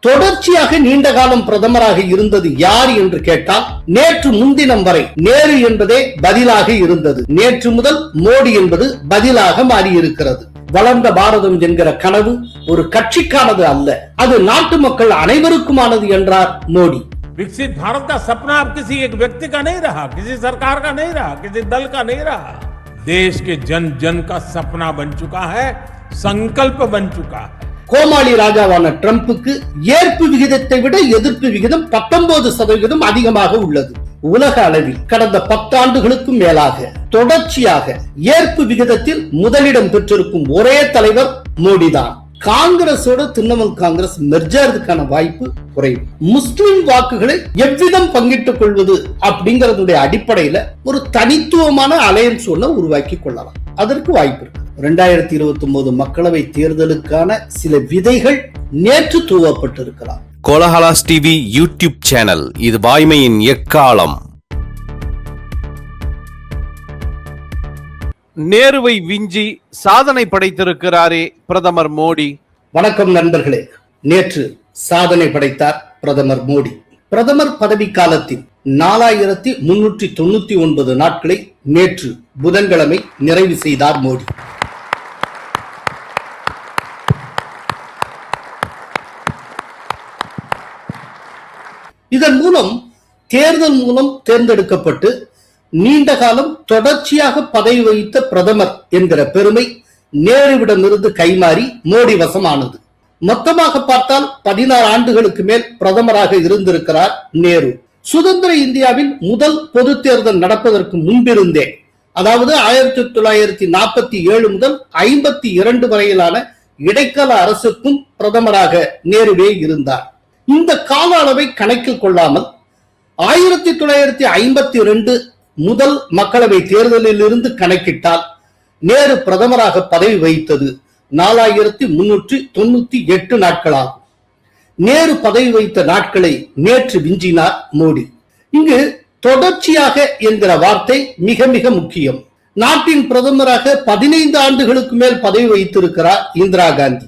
தொடர்ச்சியாக நீண்ட காலம் பிரதமராக இருந்தது யார் என்று கேட்டால் நேற்று முன்தினம் வரை நேரு என்பதே பதிலாக இருந்தது. நேற்று முதல் மோடி என்பது பதிலாக மாறியிருக்கிறது. வளர்ந்த பாரதம் என்கிற கனவு ஒரு கட்சிக்கானது அல்ல, அது நாட்டு மக்கள் அனைவருக்குமானது என்றார் மோடி. विकसित भारत का सपना अब किसी एक व्यक्ति का नहीं रहा, किसी सरकार का नहीं रहा, किसी दल का नहीं रहा। देश के जन जन का सपना बन चुका है, संकल्प बन चुका है. கோமாளி ராஜாவான ட்ரம்புக்கு ஏற்பு விகிதத்தை விட எதிர்ப்பு விகிதம் 19% அதிகமாக உள்ளது. உலக அளவில் கடந்த 10 ஆண்டுகளுக்கும் மேலாக தொடர்ச்சியாக ஏற்பு விகிதத்தில் முதலிடம் பெற்றிருக்கும் ஒரே தலைவர் மோடிதான். காங்கிரஸோட திரிணாமுல் காங்கிரஸ் மெர்ஜாவதுக்கான வாய்ப்பு குறைவு. முஸ்லிம் வாக்குகளை எவ்விதம் பங்கிட்டுக் கொள்வது அப்படிங்கறதுடைய அடிப்படையில ஒரு தனித்துவமான அலையன்ஸ் ஒண்ண உருவாக்கி கொள்ளலாம். அதற்கு வாய்ப்பு இருக்கு. 2029 மக்களவை தேர்தலுக்கான சில விதைகள் நேற்று தூவப்பட்டிருக்கலாம். கோலஹலாஸ் டிவி யூடியூப் சேனல், இது வாய்மையின் எக்காலம். நேருவை விஞ்சி சாதனை படைத்திருக்கிறாரே பிரதமர் மோடி. வணக்கம் நண்பர்களே. நேற்று சாதனை படைத்தார் பிரதமர் மோடி. பிரதமர் பதவி காலத்தில் 4399 நாட்களை நேற்று புதன்கிழமை நிறைவு செய்தார் மோடி. இதன் மூலம் தேர்தல் மூலம் தேர்ந்தெடுக்கப்பட்டு நீண்ட காலம் தொடர்ச்சியாக பதவி வகித்த பிரதமர் என்கிற பெருமை நேருவிடமிருந்து கைமாறி மோடி வசமானது. மொத்தமாக பார்த்தால் 16 ஆண்டுகளுக்கு மேல் பிரதமராக இருந்திருக்கிறார் நேரு. சுதந்திர இந்தியாவின் முதல் பொது தேர்தல் நடப்பதற்கு முன்பிருந்தே, அதாவது 1947 முதல் 52 வரையிலான இடைக்கால அரசுக்கும் பிரதமராக நேருவே இருந்தார். இந்த கால அளவை கணக்கில் கொள்ளாமல் 1952 முதல் மக்களவை தேர்தலில் இருந்து கணக்கிட்டால் நேரு பிரதமராக பதவி வகித்தது 4398 நாட்களாகும். நேரு பதவி வைத்த நாட்களை நேற்று விஞ்சினார் மோடி. இங்கு தொடர்ச்சியாக என்கிற வார்த்தை மிக மிக முக்கியம். நாட்டின் பிரதமராக 15 ஆண்டுகளுக்கு மேல் பதவி வைத்திருக்கிறார் இந்திரா காந்தி.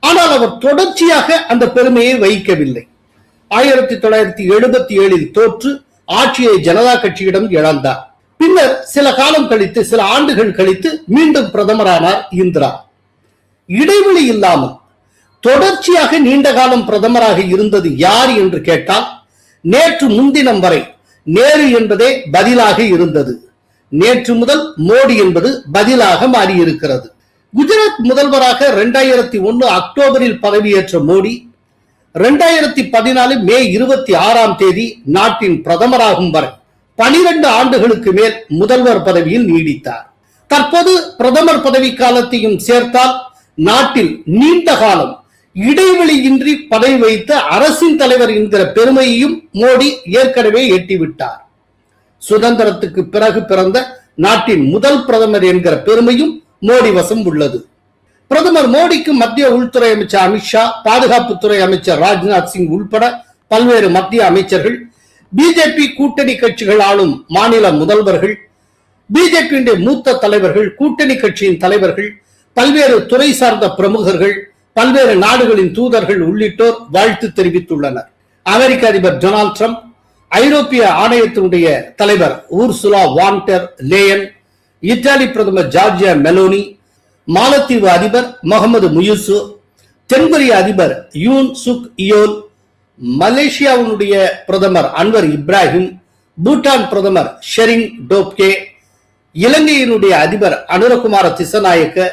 ஆனால் அவர் தொடர்ச்சியாக அந்த பெருமையை வகிக்கவில்லை. 1977 தோற்று ஆட்சியை ஜனதா கட்சியிடம் இழந்தார். பின்னர் சில காலம் கழித்து, சில ஆண்டுகள் கழித்து மீண்டும் பிரதமரானார் இந்திரா. இடைவெளி இல்லாமல் தொடர்ச்சியாக நீண்ட காலம் பிரதமராக இருந்தது யார் என்று கேட்டால் நேற்று முன்தினம் வரை நேரு என்பதே பதிலாக இருந்தது. நேற்று முதல் மோடி என்பது பதிலாக மாறியிருக்கிறது. குஜராத் முதல்வராக 2001 அக்டோபரில் பதவியேற்ற மோடி 2014 மே 26 நாட்டின் பிரதமராகும் வரை 12 ஆண்டுகளுக்கு மேல் முதல்வர் பதவியில் நீடித்தார். தற்போது பிரதமர் பதவி காலத்தையும் சேர்த்தால் நாட்டில் நீண்ட காலம் இடைவெளியின்றி பதவி வைத்த அரசின் தலைவர் என்கிற பெருமையையும் மோடி ஏற்கனவே எட்டிவிட்டார். சுதந்திரத்துக்கு பிறகு பிறந்த நாட்டின் முதல் பிரதமர் என்கிற பெருமையும் மோடி வசம் உள்ளது. பிரதமர் மோடிக்கு மத்திய உள்துறை அமைச்சர் அமித்ஷா, பாதுகாப்புத்துறை அமைச்சர் ராஜ்நாத் சிங் உள்பட பல்வேறு மத்திய அமைச்சர்கள், பிஜேபி கூட்டணி கட்சிகள் ஆளும் மாநில முதல்வர்கள், பிஜேபியுடைய மூத்த தலைவர்கள், கூட்டணி கட்சியின் தலைவர்கள், பல்வேறு துறை சார்ந்த பிரமுகர்கள், பல்வேறு நாடுகளின் தூதர்கள் உள்ளிட்டோர் வாழ்த்து தெரிவித்துள்ளனர். அமெரிக்க அதிபர் டொனால்ட் ட்ரம்ப், ஐரோப்பிய ஆணையத்தினுடைய தலைவர் ஊர்சுலா வான் டெர் லேயன், இத்தாலி பிரதமர் ஜார்ஜியா மெலோனி, மாலத்தீவு அதிபர் முகமது முயூசு, தென்கொரிய அதிபர் யூன் சுக் இயோல், மலேசியாவுடைய பிரதமர் அன்வர் இப்ராஹிம், பூட்டான் பிரதமர் ஷெரிங் டோப்கே, இலங்கையினுடைய அதிபர் அனுரகுமார திசநாயக்க,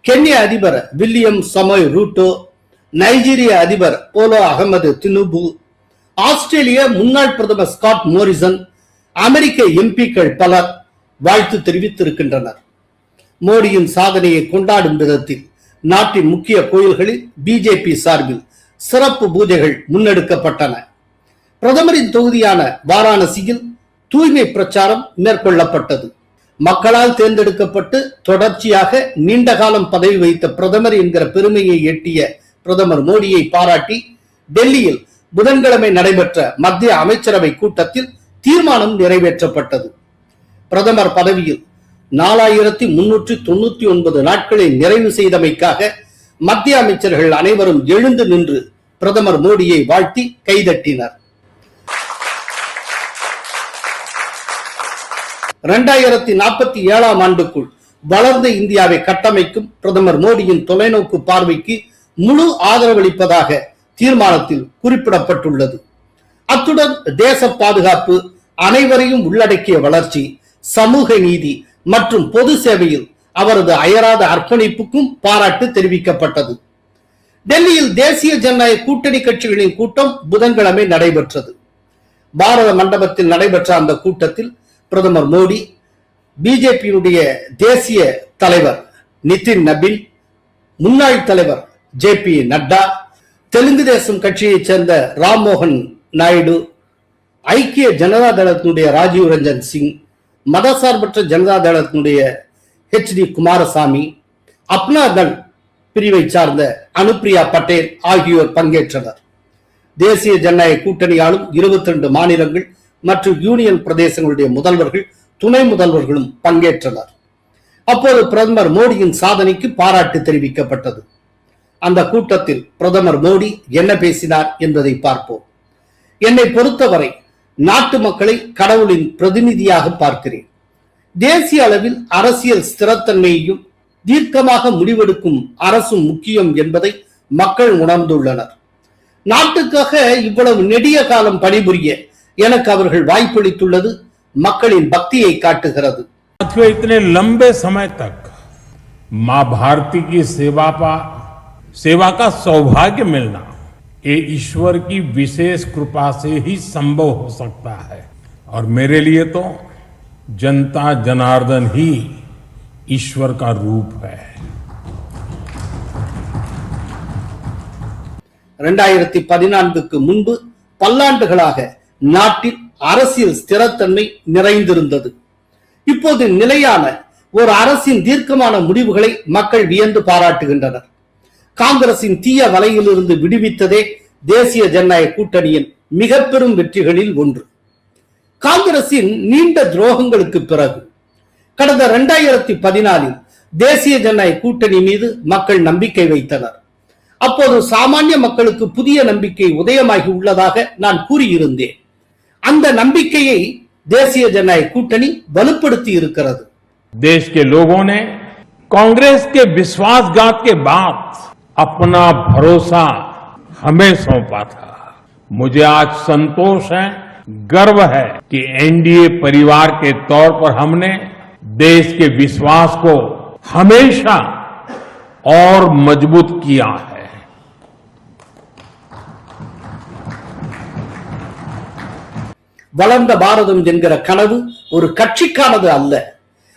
கென்யா அதிபர் வில்லியம் சமோய் ரூட்டோ, நைஜீரிய அதிபர் போலோ அகமது தினுபு, ஆஸ்திரேலிய முன்னாள் பிரதமர் ஸ்காட் மோரிசன், அமெரிக்க எம்பிக்கள் பலர் வாழ்த்து தெரிவித்திருக்கின்றனர். மோடியின் சாதனையை கொண்டாடும் விதத்தில் நாட்டின் முக்கிய கோயில்களில் பிஜேபி சார்பில் சிறப்பு பூஜைகள் முன்னெடுக்கப்பட்டன. பிரதமரின் தொகுதியான வாராணசியில் தூய்மை பிரச்சாரம் மேற்கொள்ளப்பட்டது. மக்களால் தேர்ந்தெடுக்கப்பட்டு தொடர்ச்சியாக நீண்ட காலம் பதவி வைத்த பிரதமர் என்கிற பெருமையை எட்டிய பிரதமர் மோடியை பாராட்டி டெல்லியில் புதன்கிழமை நடைபெற்ற மத்திய அமைச்சரவை கூட்டத்தில் தீர்மானம் நிறைவேற்றப்பட்டது. பிரதமர் பதவியில் 4399 நாட்களை நிறைவு செய்தமைக்காக மத்திய அமைச்சர்கள் அனைவரும் எழுந்து நின்று பிரதமர் மோடியை வாழ்த்தி கைதட்டினர். 2047 ஆண்டுக்குள் வளர்ந்த இந்தியாவை கட்டமைக்கும் பிரதமர் மோடியின் தொலைநோக்கு பார்வைக்கு முழு ஆதரவளிப்பதாக தீர்மானத்தில் குறிப்பிடப்பட்டுள்ளது. அத்துடன் தேச பாதுகாப்பு, அனைவரையும் உள்ளடக்கிய வளர்ச்சி, சமூக நீதி மற்றும் பொது சேவையில் அவரது அயராத அர்ப்பணிப்புக்கும் பாராட்டு தெரிவிக்கப்பட்டது. டெல்லியில் தேசிய ஜனநாயக கூட்டணி கட்சிகளின் கூட்டம் புதன்கிழமை நடைபெற்றது. பாரத மண்டபத்தில் நடைபெற்ற அந்த கூட்டத்தில் பிரதமர் மோடி, பிஜேபியினுடைய தேசிய தலைவர் நிதின் நபின், முன்னாள் தலைவர் JP நட்டா, தெலுங்கு தேசம் கட்சியைச் சேர்ந்த ராம்மோகன் நாயுடு, ஐக்கிய ஜனதா தளத்தினுடைய ராஜீவ் ரஞ்சன் சிங், மதசார்பற்ற ஜனதா தளத்தினுடைய HD குமாரசாமி, அப்னா தள் பிரிவை சார்ந்த அனுப்பிரியா பட்டேல் ஆகியோர் பங்கேற்றனர். தேசிய ஜனநாயக கூட்டணி ஆளும் 22 மாநிலங்கள் மற்றும் யூனியன் பிரதேசங்களுடைய முதல்வர்கள், துணை முதல்வர்களும் பங்கேற்றனர். அப்போது பிரதமர் மோடியின் சாதனைக்கு பாராட்டு தெரிவிக்கப்பட்டது. அந்த கூட்டத்தில் பிரதமர் மோடி என்ன பேசினார் என்பதை பார்ப்போம். என்னை பொறுத்தவரை நாட்டு மக்களை கடவுளின் பிரதிநிதியாக பார்க்கிறேன். தேசிய அளவில் அரசியல் ஸ்திரத்தன்மையையும் தீர்க்கமாக முடிவெடுக்கும் அரசும் முக்கியம் என்பதை மக்கள் உணர்ந்துள்ளனர். நாட்டுக்காக இவ்வளவு நெடிய காலம் பணிபுரிய எனக்கு அவர்கள் வாய்ப்பளித்துள்ளது மக்களின் பக்தியை காட்டுகிறது. इतने लंबे समय तक मां भारती की सेवा का सौभाग्य मिलना ये ईश्वर की विशेष कृपा से ही संभव हो सकता है और मेरे लिए तो जनता जनार्दन ही ईश्वर का रूप है. 2014க்கு முன்பு பல்லாண்டுகளாக நாட்டில் அரசியல் ஸ்திரத்தன்மை நிறைந்திருந்தது. இப்போது நிலையான ஒரு அரசின் தீர்க்கமான முடிவுகளை மக்கள் வியந்து பாராட்டுகின்றனர். காங்கிரசின் தீய வலையிலிருந்து விடுவித்ததே தேசிய ஜனநாயக கூட்டணியின் மிக பெரும் வெற்றிகளில் ஒன்று. காங்கிரசின் நீண்ட துரோகங்களுக்கு பிறகு கடந்த 2014 தேசிய ஜனநாயக கூட்டணி மீது மக்கள் நம்பிக்கை வைத்தனர். அப்போது சாமானிய மக்களுக்கு புதிய நம்பிக்கை உதயமாகி உள்ளதாக நான் கூறியிருந்தேன். அந்த நம்பிக்கையை தேசிய ஜனநாயக கூட்டணி வலுப்படுத்தி இருக்கிறது. देश के लोगों ने कांग्रेस के विश्वासघात के बाद अपना भरोसा हमें सौंपा था. मुझे आज संतोष है, गर्व है कि एनडीए परिवार के तौर पर हमने देश के विश्वास को हमेशा और मजबूत किया है. வளர்ந்த பாரதம் என்கிற கனவு ஒரு கட்சிக்கானது அல்ல,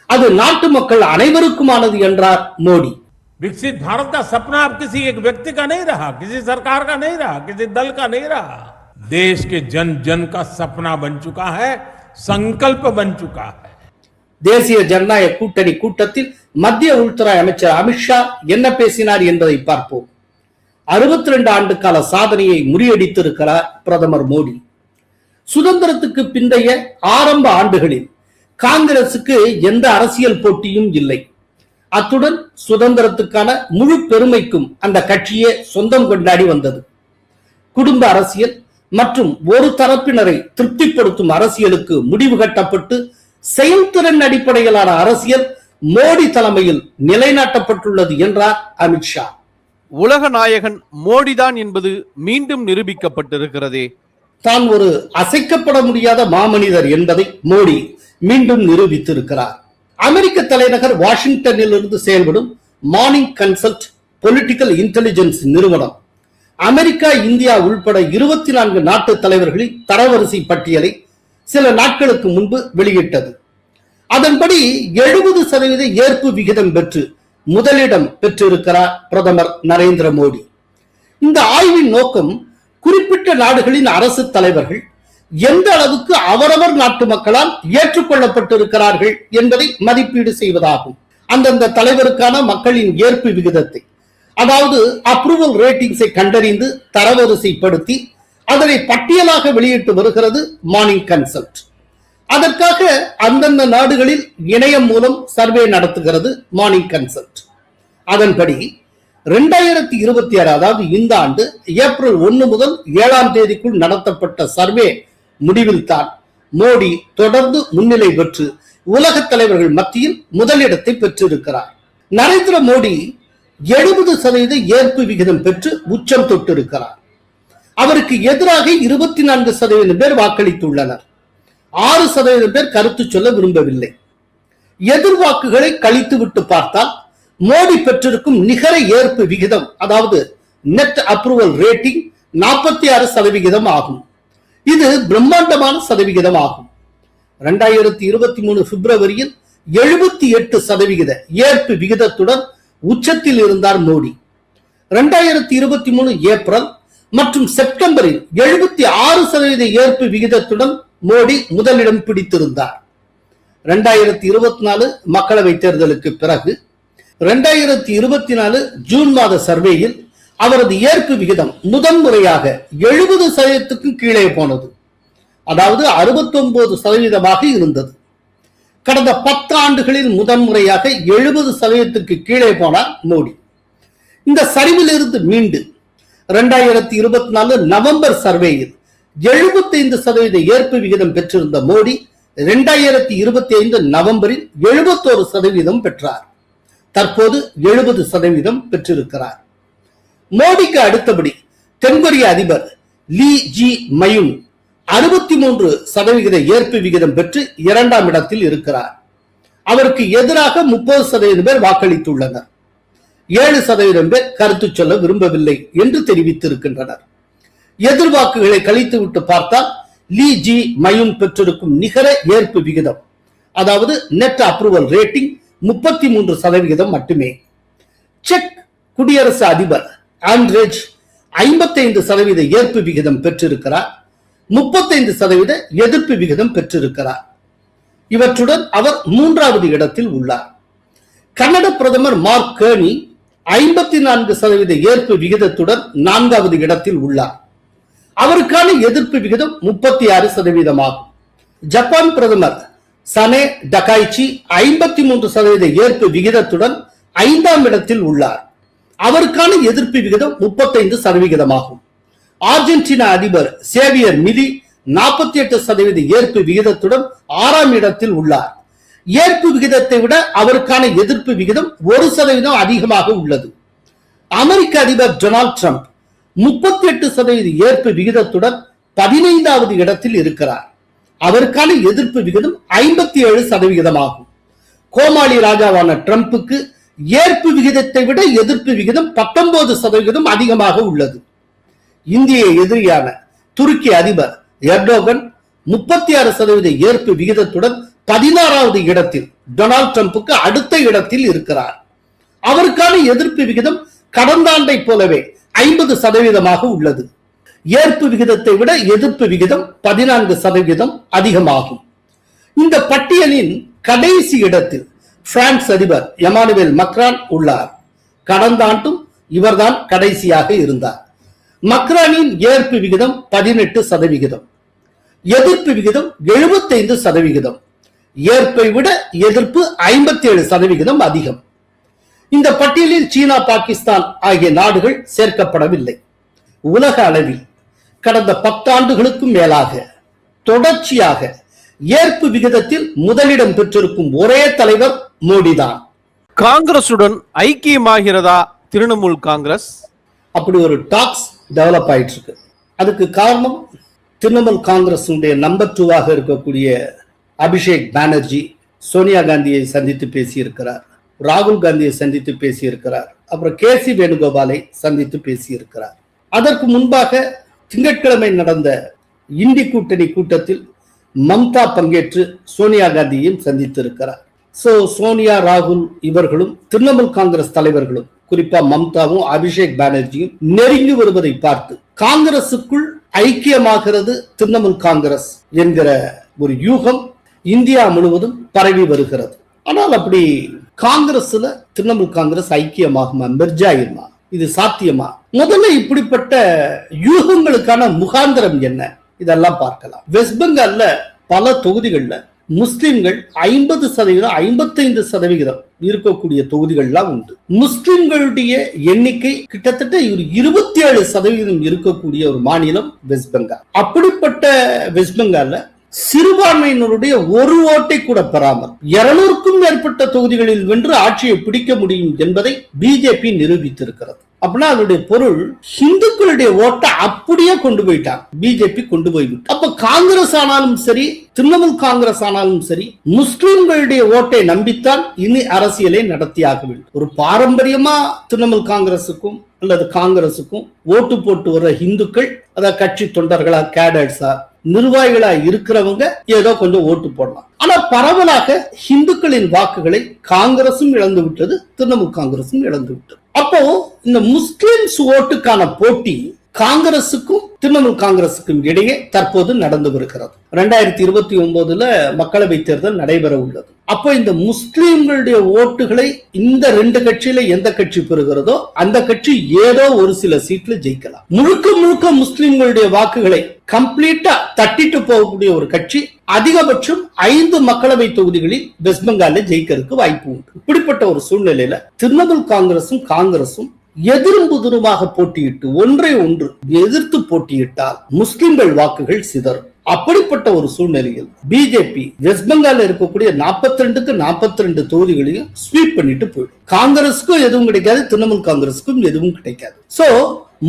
அது நாட்டு மக்கள் அனைவருக்குமானது என்றார் மோடி. विकसित भारत का सपना अब किसी एक व्यक्ति का नहीं रहा, किसी सरकार का नहीं रहा, किसी दल का नहीं रहा. देश के जन जन का सपना बन चुका है, संकल्प बन चुका है. தேசிய ஜனநாயக கூட்டணி கூட்டத்தில் மத்திய உள்துறை அமைச்சர் அமித்ஷா என்ன பேசினார் என்பதை பார்ப்போம். 62 ஆண்டு கால சாதனையை முறியடித்திருக்கிறார் பிரதமர் மோடி. சுதந்திரத்துக்கு பிந்தைய ஆரம்ப ஆண்டுகளில் காங்கிரசுக்கு எந்த அரசியல் போட்டியும் இல்லை. அத்துடன் சுதந்திரத்துக்கான முழு பெருமைக்கும் அந்த கட்சியே சொந்தம் கொண்டாடி வந்தது. குடும்ப அரசியல் மற்றும் ஒரு தரப்பினரை திருப்திப்படுத்தும் அரசியலுக்கு முடிவு கட்டப்பட்டு செயல்திறன் அடிப்படையிலான அரசியல் மோடி தலைமையில் நிலைநாட்டப்பட்டுள்ளது என்றார் அமித்ஷா. உலக நாயகன் மோடிதான் என்பது மீண்டும் நிரூபிக்கப்பட்டிருக்கிறதே. தான் ஒரு அசைக்கப்பட முடியாத மாமனிதர் என்பதை மோடி மீண்டும் நிரூபித்திருக்கிறார். அமெரிக்க தலைநகர் வாஷிங்டனில் இருந்து செயல்படும் மார்னிங் கன்சல்ட் பொலிட்டிக்கல் இன்டெலிஜென்ஸ் நிறுவனம் அமெரிக்கா, இந்தியா உள்பட 24 நாட்டு தலைவர்களின் தரவரிசை பட்டியலை சில நாட்களுக்கு முன்பு வெளியிட்டது. அதன்படி 70% ஏற்பு விகிதம் பெற்று முதலிடம் பெற்றிருக்கிறார் பிரதமர் நரேந்திர மோடி. இந்த ஆய்வின் நோக்கம் குறிப்பிட்ட நாடுகளின் அரசு தலைவர்கள் எந்த அளவுக்கு அவரவர் நாட்டு மக்களால் ஏற்றுக்கொள்ளப்பட்டிருக்கிறார்கள் என்பதை மதிப்பீடு செய்வதாகும். அந்தந்த தலைவருக்கான மக்களின் ஏற்பு விகிதத்தை, அதாவது அப்ரூவல் ரேட்டிங்ஸை கண்டறிந்து தரவரிசைப்படுத்தி அதனை பட்டியலாக வெளியிட்டு வருகிறது மார்னிங் கன்சல்ட். அதற்காக அந்தந்த நாடுகளில் இணையம் மூலம் சர்வே நடத்துகிறது மார்னிங் கன்சல்ட். அதன்படி 2026 அதாவது இந்த ஆண்டு ஏப்ரல் 1 முதல் 7ஆம் தேதிக்குள் நடத்தப்பட்ட சர்வே முடிவில் தான் மோடி தொடர்ந்து முன்னிலை பெற்று உலக தலைவர்கள் மத்தியில் முதலிடத்தை பெற்றிருக்கிறார். நரேந்திர மோடி 70% ஏற்பு விகிதம் பெற்று உச்சம் தொட்டிருக்கிறார். அவருக்கு எதிராக 24% பேர் வாக்களித்துள்ளனர். 6% பேர் கருத்து சொல்ல விரும்பவில்லை. எதிர்வாக்குகளை கழித்துவிட்டு பார்த்தால் மோடி பெற்றிருக்கும் நிகர ஏற்பு விகிதம், அதாவது நெட் அப்ரூவல் ரேட்டிங் 46% ஆகும். இது பிரம்மாண்டமான சதவிகிதம் ஆகும். 2023 பிப்ரவரியில் 78% ஏற்பு விகிதத்துடன் உச்சத்தில் இருந்தார் மோடி. 2023 ஏப்ரல் மற்றும் செப்டம்பரில் 76% ஏற்பு விகிதத்துடன் மோடி முதலிடம் பிடித்திருந்தார். 2024 மக்களவை தேர்தலுக்கு பிறகு 2024 ஜூன் மாத சர்வேயில் அவரது ஏற்பு விகிதம் முதன்முறையாக 70%க்கும் கீழே போனது. அதாவது 69% இருந்தது. கடந்த 10 ஆண்டுகளில் முதன்முறையாக 70%க்கு கீழே போனார் மோடி. இந்த சரிவில் இருந்து மீண்டு 2024 நவம்பர் சர்வேயில் 75% ஏற்பு விகிதம் பெற்றிருந்த மோடி 2025 நவம்பரில் 71% பெற்றார். தற்போது 70% பெற்றிருக்கிறார். மோடிக்கு அடுத்தபடி தென்கொரிய அதிபர் லீ ஜி மயுன் 63% ஏற்பு விகிதம் பெற்று 2ஆம் இடத்தில் இருக்கிறார். அவருக்கு எதிராக 30% பேர் வாக்களித்துள்ளனர். 7% பேர் கருத்து சொல்ல விரும்பவில்லை என்று தெரிவித்திருக்கின்றனர். எதிர்வாக்குகளை கழித்துவிட்டு பார்த்தால் லீ ஜி மயுன் பெற்றிருக்கும் நிகர ஏற்பு விகிதம், அதாவது நெட் அப்ரூவல் ரேட்டிங் 33% மட்டுமே. செக் குடியரசு அதிபர் ஆண்ட்ரேஜ் 55% ஏற்பு விகிதம் பெற்றிருக்கிறார். 35% எதிர்ப்பு விகிதம் பெற்றிருக்கிறார். இவற்றுடன் அவர் 3வது இடத்தில் உள்ளார். கன்னட பிரதமர் மார்க் கர்னி 54% ஏற்பு விகிதத்துடன் 4வது இடத்தில் உள்ளார். அவருக்கான எதிர்ப்பு விகிதம் 36% ஆகும். ஜப்பான் பிரதமர் சனே டகாய்ச்சி 53% ஏற்பு விகிதத்துடன் 5ஆம் இடத்தில் உள்ளார். அவருக்கான எதிர்ப்பு விகிதம் 35% ஆகும். அர்ஜென்டினா அதிபர் சேவியர் மிலி 48% ஏற்பு விகிதத்துடன் 6ஆம் இடத்தில் உள்ளார். ஏற்பு விகிதத்தை விட அவருக்கான எதிர்ப்பு விகிதம் 1% அதிகமாக உள்ளது. அமெரிக்க அதிபர் டொனால்ட் ட்ரம்ப் 38% ஏற்பு விகிதத்துடன் 15வது இடத்தில் இருக்கிறார். அவருக்கான எதிர்ப்பு விகிதம் 57% ஆகும். கோமாளி ராஜாவான ட்ரம்புக்கு ஏற்பு விகிதத்தை விட எதிர்ப்பு விகிதம் 19% அதிகமாக உள்ளது. இந்திய எதிரியான துருக்கி அதிபர் எர்டோகன் 36% ஏற்பு விகிதத்துடன் 16வது இடத்தில் டொனால்ட் ட்ரம்புக்கு அடுத்த இடத்தில் இருக்கிறார். அவருக்கான எதிர்ப்பு விகிதம் கடந்த ஆண்டை போலவே 50% உள்ளது. ஏற்பு விகிதத்தை விட எதிர்ப்பு விகிதம் 14% அதிகமாகும். இந்த பட்டியலின் கடைசி இடத்தில் பிரான்ஸ் அதிபர் எமானுவேல் மக்ரான் உள்ளார். கடந்த ஆண்டும் இவர்தான் கடைசியாக இருந்தார். மக்ரானின் ஏற்பு விகிதம் 18%, எதிர்ப்பு விகிதம் 75%, ஏற்பை விட எதிர்ப்பு 57% அதிகம். இந்த பட்டியலில் சீனா, பாகிஸ்தான் ஆகிய நாடுகள் சேர்க்கப்படவில்லை. உலக அளவில் கடந்த 10 ஆண்டுகளுக்கும் மேலாக தொடர்ச்சியாக ஏற்பு விகிதத்தில் முதலிடம் பெற்றிருக்கும் ஒரே தலைவர் மோடிதான். காங்கிரசுடன் ஐக்கியமாகிறதா திரிணாமுல் காங்கிரஸ்? அப்படி ஒரு டாக்ஸ் டெவலப் ஆயிட்டு இருக்கு. அதுக்கு காரணம் திரிணாமுல் காங்கிரஸ் நம்பர் 2 இருக்கக்கூடிய அபிஷேக் பானர்ஜி சோனியா காந்தியை சந்தித்து பேசியிருக்கிறார். ராகுல் காந்தியை சந்தித்து பேசியிருக்கிறார். அப்புறம் கேசி வேணுகோபாலை சந்தித்து பேசியிருக்கிறார். அதற்கு முன்பாக திங்கட்கிழமை நடந்த இந்தி கூட்டணி கூட்டத்தில் மம்தா பங்கேற்று சோனியா காந்தியையும் சந்தித்திருக்கிறார். சோனியா, ராகுல் இவர்களும் திரிணாமுல் காங்கிரஸ் தலைவர்களும், குறிப்பா மம்தாவும் அபிஷேக் பானர்ஜியும் நெருங்கி வருவதை பார்த்து காங்கிரசுக்குள் ஐக்கியமாகிறது திரிணாமுல் காங்கிரஸ் என்கிற ஒரு யூகம் இந்தியா முழுவதும் பரவி வருகிறது. ஆனால் அப்படி காங்கிரஸ்ல திரிணாமுல் காங்கிரஸ் ஐக்கியமாகுமா, மெர்ஜ் ஆயிருமா? இது சாத்தியமா? முதல்ல இப்படிப்பட்ட யூகங்களுக்கான முகாந்திரம் என்ன, இதெல்லாம் பார்க்கலாம். வெஸ்ட் பெங்கால்ல பல தொகுதிகள்ல முஸ்லிம்கள் 50%, 55% இருக்கக்கூடிய தொகுதிகள்லாம் உண்டு. முஸ்லிம்களுடைய எண்ணிக்கை கிட்டத்தட்ட 27% இருக்கக்கூடிய ஒரு மாநிலம் வெஸ்ட் பெங்கால். அப்படிப்பட்ட வெஸ்ட் பெங்கால்ல சிறுபான்மையினருடைய ஒரு ஓட்டை கூட பெறாமல் 200க்கும் மேற்பட்ட தொகுதிகளில் வென்று ஆட்சியை பிடிக்க முடியும் என்பதை பிஜேபி நிரூபித்திருக்கிறது. அப்படின்னா அதனுடைய பொருள், இந்துக்களுடைய ஓட்டை அப்படியே கொண்டு போயிட்டாங்க, பிஜேபி கொண்டு போய்விட்டு. அப்ப காங்கிரஸ் ஆனாலும் சரி, திரிணாமுல் காங்கிரஸ் ஆனாலும் சரி, முஸ்லிம்களுடைய ஓட்டை நம்பித்தான் இனி அரசியலை நடத்தியாக வேண்டும். ஒரு பாரம்பரியமா திரிணாமுல் காங்கிரசுக்கும் அல்லது காங்கிரசுக்கும் ஓட்டு போட்டு வர்ற இந்துக்கள், அதாவது கட்சி தொண்டர்களா, கேடர்ஸா, நிர்வாகிகளா இருக்கிறவங்க ஏதோ கொஞ்சம் ஓட்டு போடலாம். ஆனா பரவலாக இந்துக்களின் வாக்குகளை காங்கிரசும் இழந்து விட்டது, திரிணாமுல் காங்கிரசும் இழந்து விட்டது. அப்போ இந்த முஸ்லிம்ஸ் ஓட்டுக்கான போட்டி காங்கிரசுக்கும் திரிணாமுல் காங்கிரசுக்கும் இடையே தற்போது நடந்து வருகிறது. 2029 மக்களவை தேர்தல் நடைபெற உள்ளது. அப்போ இந்த முஸ்லிம்களுடைய ஓட்டுகளை இந்த 2 கட்சியில எந்த கட்சி பெறுகிறதோ அந்த கட்சி ஏதோ ஒரு சில சீட்ல ஜெயிக்கலாம். முழுக்க முழுக்க முஸ்லிம்களுடைய வாக்குகளை கம்ப்ளீட்டா தட்டிட்டு போகக்கூடிய ஒரு கட்சி அதிகபட்சம் 5 மக்களவை தொகுதிகளில் வெஸ்ட் பெங்கால்ல ஜெயிக்கிறதுக்கு வாய்ப்பு உண்டு. இப்படிப்பட்ட ஒரு சூழ்நிலையில திரிணாமுல் காங்கிரசும் எதிரும் புதிருமாக போட்டியிட்டு ஒன்றை ஒன்று எதிர்த்து போட்டியிட்டால் முஸ்லிம்கள் வாக்குகள் சிதறும். அப்படிப்பட்ட ஒரு சூழ்நிலையில் பிஜேபி வெஸ்ட் பெங்கால் இருக்கக்கூடிய 42க்கு 42 தொகுதிகளையும் ஸ்வீப் பண்ணிட்டு போயிடும். காங்கிரஸுக்கும் எதுவும் கிடைக்காது, திரிணாமுல் காங்கிரஸுக்கும் எதுவும் கிடைக்காது. சோ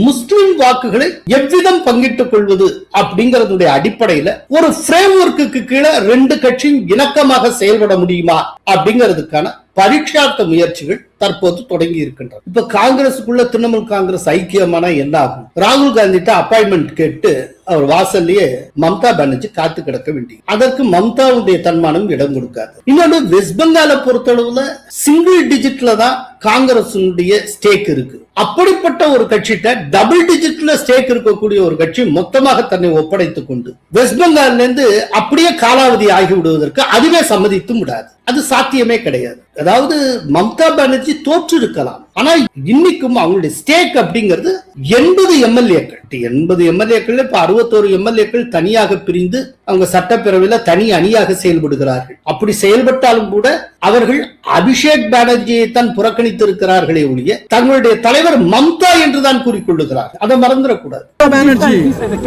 முஸ்லிம் வாக்குகளை எவ்விதம் பங்கிட்டுக் கொள்வது அப்படிங்கறதுடைய அடிப்படையில ஒரு ஃப்ரேம் ஒர்க்குக்கு கீழே 2 கட்சியும் இணக்கமாக செயல்பட முடியுமா அப்படிங்கிறதுக்கான பரீட்சார்த்த முயற்சிகள் தற்போது தொடங்கி இருக்கின்றன. இப்ப காங்கிரசுக்குள்ள திரிணாமுல் காங்கிரஸ் ஐக்கியமான என்ன ஆகும்? ராகுல் காந்தி அப்பாயின்மெண்ட் கேட்டு அவர் வாசல்லையே மம்தா பானர்ஜி காத்து கிடக்க வேண்டியது. அதற்கு மம்தாவுடைய தன்மானம் இடம் கொடுக்காது. இன்னொன்று, வெஸ்ட் பெங்காலை பொறுத்தளவுல சிங்கிள் டிஜிட்ல தான் காங்கிரசுடைய ஸ்டேக் இருக்கு. அப்படிப்பட்ட ஒரு கட்சிட்ட டபுள் டிஜிட்ல ஸ்டேக் இருக்கக்கூடிய ஒரு கட்சி மொத்தமாக தன்னை ஒப்படைத்துக் கொண்டு வெஸ்ட் பெங்கால்ல இருந்து அப்படியே காலாவதி ஆகிவிடுவதற்கு அதுவே சம்மதித்து விடாது. அது சாத்தியமே கிடையாது. அதாவது மம்தா பானர்ஜி தோற்று இருக்கலாம், ஆனா இன்னைக்கும் அவங்களுடைய ஸ்டேக் அப்படிங்கிறது 80 எம்எல்ஏக்கள். 80 எம்எல்ஏக்கள் இப்ப 61 எம்எல்ஏக்கள் தனியாக பிரிந்து அவங்க சட்டப்பேரவையில தனி அணியாக செயல்படுகிறார்கள். அப்படி செயல்பட்டாலும் கூட அவர்கள் அபிஷேக் பானர்ஜியை தான் புறக்கணித்து இருக்கிறார்களே ஒழிய தங்களுடைய தலைவர் மம்தா என்றுதான் கூறிக்கொள்ளுகிறார்கள். அதை மறந்துடக்கூடாது. Banerjee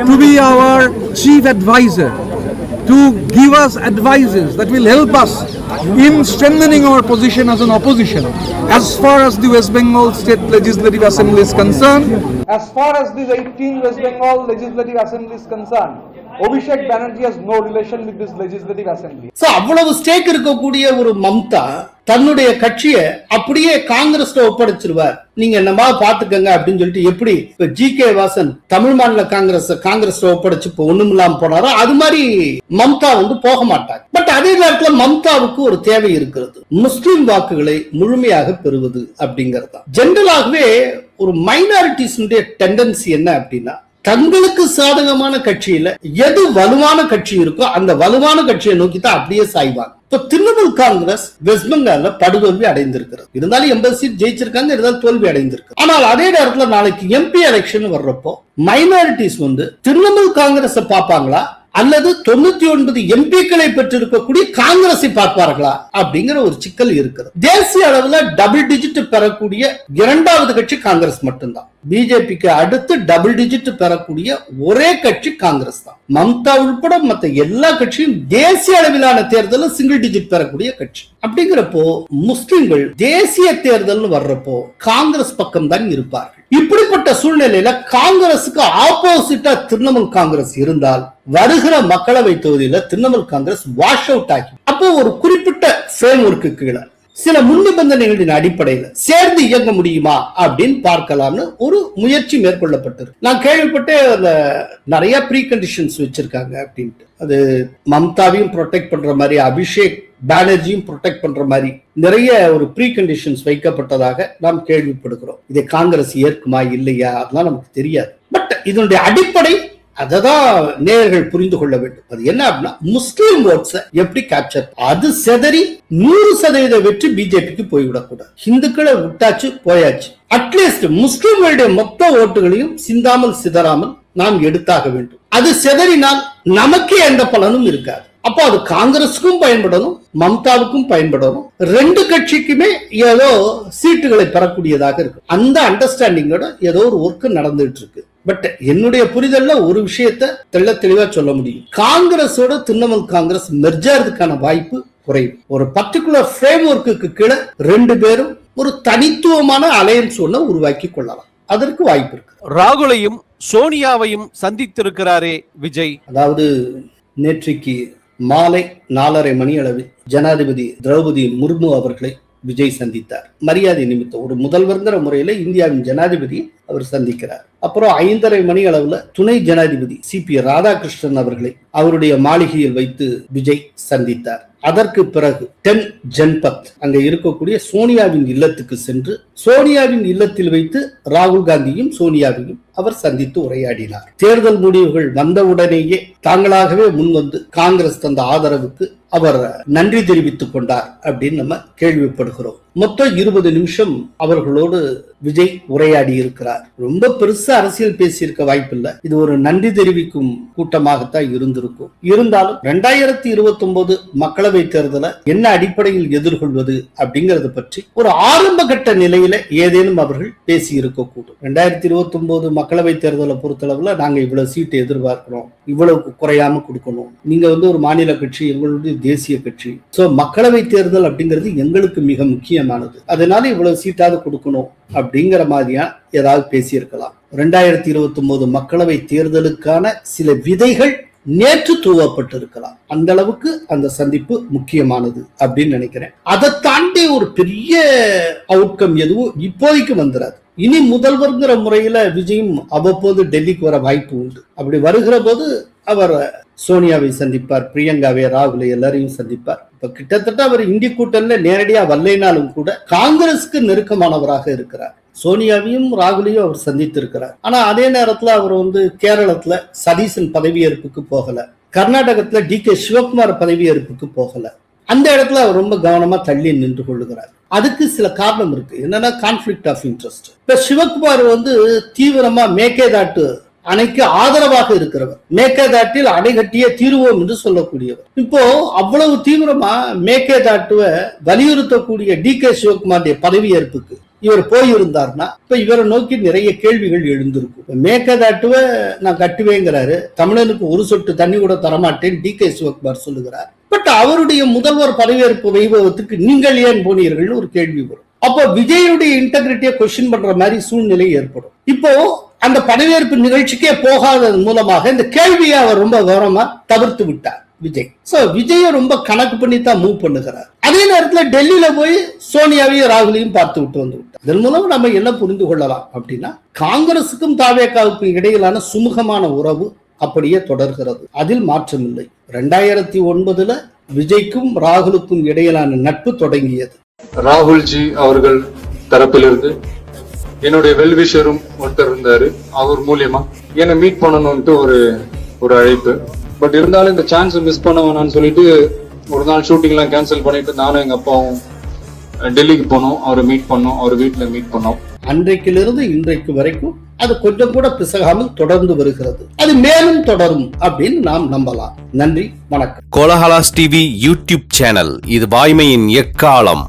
to be our chief advisor, to give us advices that will help us in strengthening our position as an opposition as far as the West Bengal State Legislative Assembly is concerned. As far as the 18 West Bengal Legislative Assembly is concerned, Abhishek Banerjee has no relation with this Legislative Assembly. So அவ்வளவு stack இருக்கக்கூடிய ஒரு மம்தா தன்னுடைய கட்சியை அப்படியே காங்கிரஸ்ல ஒப்படைச்சிருவார், நீங்க என்னமா பாத்துக்கங்க அப்படின்னு சொல்லிட்டு எப்படி ஜி.கே. வாசன் தமிழ் மாநில காங்கிரஸ்ல ஒப்படைச்சு இப்போ ஒண்ணுமில்லாம போனாரோ அது மாதிரி மம்தா போக மாட்டாங்க. பட் அதே நேரத்தில் மம்தாவுக்கு ஒரு தேவை இருக்கிறது, முஸ்லிம் வாக்குகளை முழுமையாக பெறுவது அப்படிங்கறது. ஜெனரலாகவே ஒரு மைனாரிட்டிஸ் டெண்டன்சி என்ன அப்படின்னா, தங்களுக்கு சாதகமான கட்சியில எது வலுவான கட்சி இருக்கோ அந்த வலுவான கட்சியை நோக்கி தான் அப்படியே சாய்வாங்க. இப்ப திரிணாமுல் காங்கிரஸ் வெஸ்ட் பெங்கால்ல படுதோல்வி அடைந்திருக்கிறது. இருந்தாலும் 80 சீட் ஜெயிச்சிருக்காங்க, இருந்தாலும் தோல்வி அடைந்திருக்கு. ஆனால் அதே நேரத்துல நாளைக்கு எம்பி எலெக்ஷன் வர்றப்போ மைனாரிட்டிஸ் திரிணாமுல் காங்கிரஸ் பார்ப்பாங்களா அல்லது 99 எம்பிக்களை பெற்றிருக்கக்கூடிய காங்கிரஸை பார்ப்பார்களா அப்படிங்கிற ஒரு சிக்கல் இருக்கிறது. தேசிய அளவுல டபுள் டிஜிட் பெறக்கூடிய 2வது கட்சி காங்கிரஸ் மட்டும்தான். பிஜேபிக்கு அடுத்து டபுள் டிஜிட் பெறக்கூடிய ஒரே கட்சி காங்கிரஸ் தான். மம்தா உட்பட மற்ற எல்லா கட்சியும் தேசிய அளவிலான தேர்தலில் சிங்கிள் டிஜிட் பெறக்கூடிய கட்சி. அப்படிங்கிறப்போ முஸ்லிம்கள் தேசிய தேர்தல் வர்றப்போ காங்கிரஸ் பக்கம் தான் இருப்பார்கள். இப்படிப்பட்ட சூழ்நிலையில காங்கிரசுக்கு ஆப்போசிட்டா திரிணாமுல் காங்கிரஸ் இருந்தால் வருகிற மக்களவை தொகுதியில திரிணாமுல் காங்கிரஸ் வாஷ் அவுட் ஆகி அப்போ ஒரு குறிப்பிட்ட ஃப்ரேம் ஒர்க்கு கீழே சில முன்னிபந்தனைகளின் அடிப்படையில் சேர்ந்து இயங்க முடியுமா அப்படின்னு பார்க்கலாம்னு ஒரு முயற்சி மேற்கொள்ளப்பட்டிருக்கு. நான் கேள்விப்பட்டு நிறைய ப்ரீ கண்டிஷன்ஸ் வச்சிருக்காங்க அப்படின்ட்டு. அது மம்தாவையும் ப்ரொடெக்ட் பண்ற மாதிரி, அபிஷேக் பானர்ஜியும் ப்ரொடெக்ட் பண்ற மாதிரி நிறைய ஒரு ப்ரீ கண்டிஷன்ஸ் வைக்கப்பட்டதாக நாம் கேள்விப்படுகிறோம். இதை காங்கிரஸ் ஏற்குமா இல்லையா அதெல்லாம் நமக்கு தெரியாது. பட் இதனுடைய அடிப்படை அததான் நேயர்கள் புரிந்து கொள்ள வேண்டும். அது என்ன அப்படின்னா, முஸ்லிம் ஓட்ஸ் எப்படி கேப்சர், அது செதறி 100% வெற்றி பிஜேபிக்கு போய்விடக்கூடாது. இந்துக்களை விட்டாச்சு போயாச்சு, அட்லீஸ்ட் முஸ்லிம்களுடைய மொத்த ஓட்டுகளையும் சிந்தாமல் சிதறாமல் நாம் எடுத்தாக வேண்டும். அது செதறினால் நமக்கே எந்த பலனும் இருக்காது. அப்போ அது காங்கிரஸுக்கும் பயன்படணும், மம்தாவுக்கும் பயன்படணும், ரெண்டு கட்சிக்குமே ஏதோ சீட்டுகளை பெறக்கூடியதாக இருக்கு. அந்த அண்டர்ஸ்டாண்டிங்கோட ஏதோ ஒரு ஒர்க் நடந்துட்டு இருக்கு. பட் என்னுடைய புரிதல்ல ஒரு விஷயத்த தெளிவா சொல்ல முடியும். காங்கிரஸோட திரிணாமுல் காங்கிரஸ் மெர்ஜாறதுக்கான வாய்ப்பு குறைவு. ஒரு பர்டிகுலர் ஃப்ரேம் ஒர்க்குக்கு கீழே ரெண்டு பேரும் ஒரு தனித்துவமான அலையன்ஸ் ஒண்ண உருவாக்கி கொள்ளலாம். அதற்கு வாய்ப்பு இருக்கு. ராகுலையும் சோனியாவையும் சந்தித்திருக்கிறாரே விஜய். அதாவது நேற்றைக்கு மாலை 4:30 மணி அளவில் ஜனாதிபதி திரௌபதி முர்மு அவர்களை விஜய் சந்தித்தார். மரியாதை நிமித்தம் ஒரு முதல்வர்ங்கிற முறையில இந்தியாவின் ஜனாதிபதி அவர் சந்திக்கிறார். அப்புறம் 5:30 மணி அளவுல துணை ஜனாதிபதி CP ராதாகிருஷ்ணன் அவர்களை அவருடைய மாளிகையில் வைத்து விஜய் சந்தித்தார். அதற்கு பிறகு 10 ஜன்பத் அங்க இருக்கக்கூடிய சோனியாவின் இல்லத்துக்கு சென்று சோனியாவின் இல்லத்தில் வைத்து ராகுல் காந்தியும் சோனியாவையும் அவர் சந்தித்து உரையாடினார். தேர்தல் முடிவுகள் வந்தவுடனேயே தாங்களாகவே முன்வந்து காங்கிரஸ் தந்த ஆதரவுக்கு அவர் நன்றி தெரிவித்துக் கொண்டார் அப்படின்னு நம்ம கேள்விப்படுகிறோம். மொத்தம் 20 நிமிஷம் அவர்களோடு விஜய் உரையாடி இருக்கிறார். ரொம்ப பெருசா அரசியல் பேசியிருக்க வாய்ப்பில்லை. இது ஒரு நன்றி தெரிவிக்கும் கூட்டமாகத்தான் இருந்திருக்கும். இருந்தாலும் 2029 மக்களவை தேர்தலை என்ன அடிப்படையில் எதிர்கொள்வது அப்படிங்கறத பற்றி ஒரு ஆரம்ப கட்ட நிலையில ஏதேனும் அவர்கள் பேசி இருக்கக்கூடும். 2029 மக்களவை தேர்தலை பொறுத்தளவுல நாங்க இவ்வளவு சீட்டு எதிர்பார்க்கிறோம், இவ்வளவு குறையாம கொடுக்கணும், நீங்க ஒரு மாநில கட்சி, எங்களுடைய தேசிய கட்சி, சோ மக்களவை தேர்தல் அப்படிங்கிறது எங்களுக்கு மிக முக்கியமானது, அதனால இவ்வளவு சீட்டாவது கொடுக்கணும் அப்படிங்கிற மாதிரியா ஏதாவது பேசியிருக்கலாம். 2029 மக்களவை தேர்தலுக்கான சில விதைகள் நேற்று தூவப்பட்டிருக்கலாம். அந்த அளவுக்கு அந்த சந்திப்பு முக்கியமானது அப்படின்னு நினைக்கிறேன். அதை தாண்டி ஒரு பெரிய அவுட்கம் எதுவும் இப்போதைக்கு வந்துடாது. இனி முதல்வர்ங்கிற முறையில விஜயும் அவ்வப்போது டெல்லிக்கு வர வாய்ப்பு உண்டு. அப்படி வருகிற போது அவர் சோனியாவை சந்திப்பார், பிரியங்காவை, ராகுலை எல்லாரையும் சந்திப்பார். இப்ப கிட்டத்தட்ட அவர் இந்தி கூட்டணியில நேரடியா வரலைனாலும் கூட காங்கிரஸுக்கு நெருக்கமானவராக இருக்கிறார். சோனியாவையும் ராகுலையும் அவர் சந்தித்திருக்கிறார். ஆனா அதே நேரத்துல அவர் கேரளத்துல சதீசன் பதவியேற்புக்கு போகல, கர்நாடகத்துல DK சிவகுமார் பதவியேற்புக்கு போகல. அந்த இடத்துல அவர் ரொம்ப கவனமா தள்ளி நின்று கொள்ளுகிறார். அதுக்கு சில காரணம் இருக்கு. என்னன்னா கான்ஃபிளிக்ட் ஆஃப் இன்ட்ரெஸ்ட். இப்ப சிவகுமார் தீவிரமா மேகேதாட்டு அணைக்கு ஆதரவாக இருக்கிறவர், மேகேதாட்டில் அணை கட்டியே தீருவோம் என்று சொல்லக்கூடியவர். இப்போ அவ்வளவு தீவிரமா மேகேதாட்டுவை வலியுறுத்தக்கூடிய DK சிவகுமாருடைய பதவியேற்புக்கு இவர் போயிருந்தார்னா இப்ப இவரை நோக்கி நிறைய கேள்விகள் எழுந்திருக்கும். மேகதாட்டுவ நான் கட்டுவேங்கிறாரு, தமிழனுக்கு ஒரு சொட்டு தண்ணி கூட தரமாட்டேன் DK சிவகுமார் சொல்லுகிறார். பட் அவருடைய முதல்வர் பதவியேற்பு வைபவத்துக்கு நீங்கள் ஏன் போனீர்கள் ஒரு கேள்வி வரும். அப்போ விஜயுடைய இன்டெகிரிட்டியை கொஸ்டின் பண்ற மாதிரி சூழ்நிலை ஏற்படும். இப்போ அந்த பதவியேற்பு நிகழ்ச்சிக்கே போகாதது மூலமாக இந்த கேள்வியை அவர் ரொம்ப கவனமா தவிர்த்து விட்டார் விஜய். சோ விஜய ரொம்ப கணக்கு பண்ணி தான் மூவ் பண்ணுகிறார். அதே நேரத்துல டெல்லியில போய் சோனியாவையும் ராகுலையும் பார்த்து விட்டு வந்து விட்டார். இதன் மூலம் நம்ம என்ன புரிந்து கொள்ளலாம் அப்படின்னா, காங்கிரசுக்கும் தாவேகாவுக்கும் இடையிலான சுமூகமான உறவு அப்படியே தொடர்கிறது, அதில் மாற்றமில்லை. 2009 விஜய்க்கும் ராகுலுக்கும் இடையிலான நட்பு தொடங்கியது. ராகுல்ஜி அவர்கள் தரப்பிலிருந்து என்னுடைய வெல்விஷரும் ஒருத்தர் இருந்தாரு, அவர் மூலியமா என்னை மீட் பண்ணணும்ட்டு ஒரு அழைப்பு. பட் இருந்தாலும் இந்த சான்ஸ் மிஸ் பண்ண வேணாம்னு சொல்லிட்டு ஒரு நாள் ஷூட்டிங் எல்லாம் கேன்சல் பண்ணிட்டு நானும் எங்க அப்பாவும் டெல்லிக்கு போனோம், அவரை மீட் பண்ணோம், அவர் வீட்டுல மீட் பண்ணோம். அன்றைக்கிலிருந்து இன்றைக்கு வரைக்கும் அது கொஞ்சம் கூட பிசகாமல் தொடர்ந்து வருகிறது. அது மேலும் தொடரும் அப்படின்னு நாம் நம்பலாம். நன்றி, வணக்கம். கோலஹலாஸ் டிவி யூடியூப் சேனல், இது வாய்மையின் எக்காலம்.